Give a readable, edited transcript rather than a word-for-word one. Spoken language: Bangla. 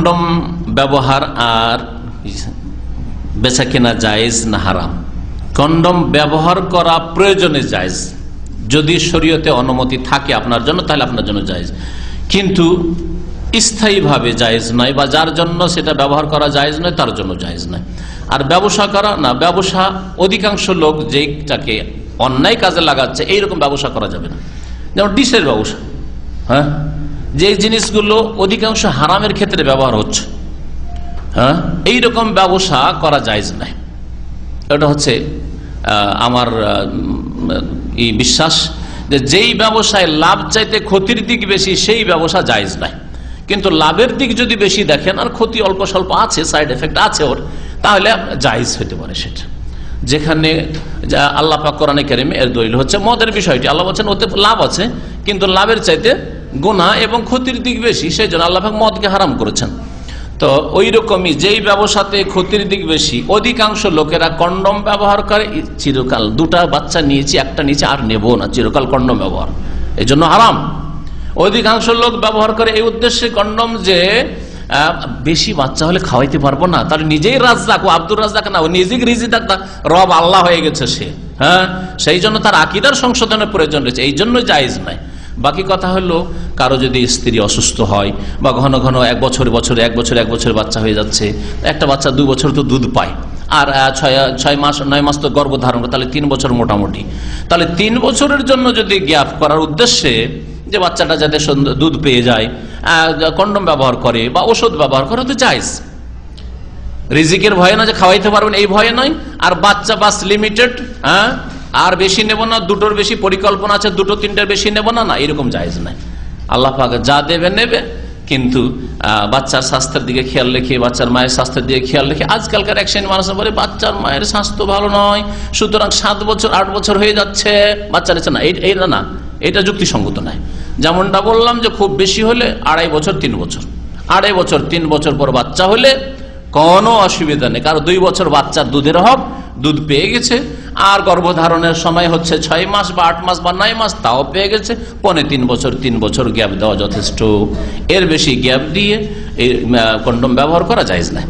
কন্ডম ব্যবহার আর বেচা কেনা জায়েজ না হারাম? কন্ডম ব্যবহার করা প্রয়োজনে জায়েজ, যদি শরীয়তে অনুমতি থাকে আপনার জন্য তাহলে আপনার জন্য জায়েজ, কিন্তু স্থায়ীভাবে জায়েজ নয়, বা যার জন্য সেটা ব্যবহার করা জায়েজ নয় তার জন্য জায়েজ নয়। আর ব্যবসা করা না, ব্যবসা অধিকাংশ লোক যেটাকে অন্যায় কাজে লাগাচ্ছে এইরকম ব্যবসা করা যাবে না। যেমন ডিশের ব্যবসা, হ্যাঁ, যে জিনিসগুলো অধিকাংশ হারামের ক্ষেত্রে ব্যবহার হচ্ছে, হ্যাঁ, এইরকম ব্যবসা করা জায়েজ নয়। এটা হচ্ছে আমার বিশ্বাস যে যেই ব্যবসায় লাভ চাইতে ক্ষতির দিক বেশি সেই ব্যবসা জায়েজ নয়। কিন্তু লাভের দিক যদি বেশি দেখেন আর ক্ষতি অল্প স্বল্প আছে, সাইড এফেক্ট আছে ওর, তাহলে জায়েজ হতে পারে সেটা। যেখানে আল্লাহ পাক কোরআনে কারিমে এর দলিল হচ্ছে মদের বিষয়টি, আল্লাহ বলছেন ওতে লাভ আছে কিন্তু লাভের চাইতে গুনাহ এবং ক্ষতির দিক বেশি, সেই জন্য আল্লাহ পাক মদকে হারাম করেছেন। তো ওই রকমই যেই ব্যবসাতে ক্ষতির দিক বেশি, অধিকাংশ লোকেরা কন্ডম ব্যবহার করে চিরকাল। দুটা বাচ্চা নিয়েছি, একটা নিচে আর নেবো না, চিরকাল কন্ডম ব্যবহার, এই জন্য হারাম। অধিকাংশ লোক ব্যবহার করে এই উদ্দেশ্যে কন্ডম যে বেশি বাচ্চা হলে খাওয়াইতে পারবো না, তাহলে নিজেই রাজ্জাক, ও আব্দুর রাজ্জাক না, ও নিজেই রিজিক রব আল্লাহ হয়ে গেছে সে, হ্যাঁ, সেই জন্য তার আকীদার সংশোধনের প্রয়োজন রয়েছে, এই জন্য জায়েজ নাই। বাকি কথা হলো কারো যদি স্ত্রী অসুস্থ হয় বা ঘন ঘন এক বছর বাচ্চা হয়ে যাচ্ছে, একটা বাচ্চা 2 বছর তো দুধ পায়, আর 6 মাস 9 মাস তো গর্ভধারণ করে, তাহলে 3 বছর মোটামুটি। তাহলে 3 বছরের জন্য যদি গ্যাপ করার উদ্দেশ্যে যে বাচ্চাটা যাতে দুধ পেয়ে যায় কন্ডম ব্যবহার করে বা ওষুধ ব্যবহার করে, তো জায়েজ। রিজিকের ভয়ে না যে খাওয়াইতে পারবেন এই ভয়ে নয়, আর বাচ্চা বাস লিমিটেড, হ্যাঁ, আর বেশি নেব না, দুটোর বেশি পরিকল্পনা আছে, 2-3টার বেশি নেব না, না, এরকম জায়েজ নাই। আল্লাহ পাক যা দেবে নেবে, কিন্তু বাচ্চার স্বাস্থ্যের দিকে খেয়াল রেখে, বাচ্চার মায়ের স্বাস্থ্যের দিকে খেয়াল রেখে। আজকালকার এক শ্রেণীর মানুষ বলে বাচ্চার মায়ের স্বাস্থ্য ভালো নয়, সুতরাং 7 বছর 8 বছর হয়ে যাচ্ছে বাচ্চা নিচ্ছে না, এইটা না, এটা যুক্তিসঙ্গত নয়। যেমনটা বললাম যে খুব বেশি হলে 2.5 বছর 3 বছর, 2.5 বছর 3 বছর পর বাচ্চা হলে কোনো অসুবিধা নেই, কারণ 2 বছর বাচ্চার দুধের হক, দুধ পেয়ে গেছে, আর গর্ভধারণের সময় হচ্ছে 6 মাস বা 8 মাস বা 9 মাস, তাও পেয়ে গেছে, 3 বছর গ্যাপ দেওয়া যথেষ্ট। এর বেশি গ্যাপ দিয়ে এই কন্ডম ব্যবহার করা জায়েজ নয়।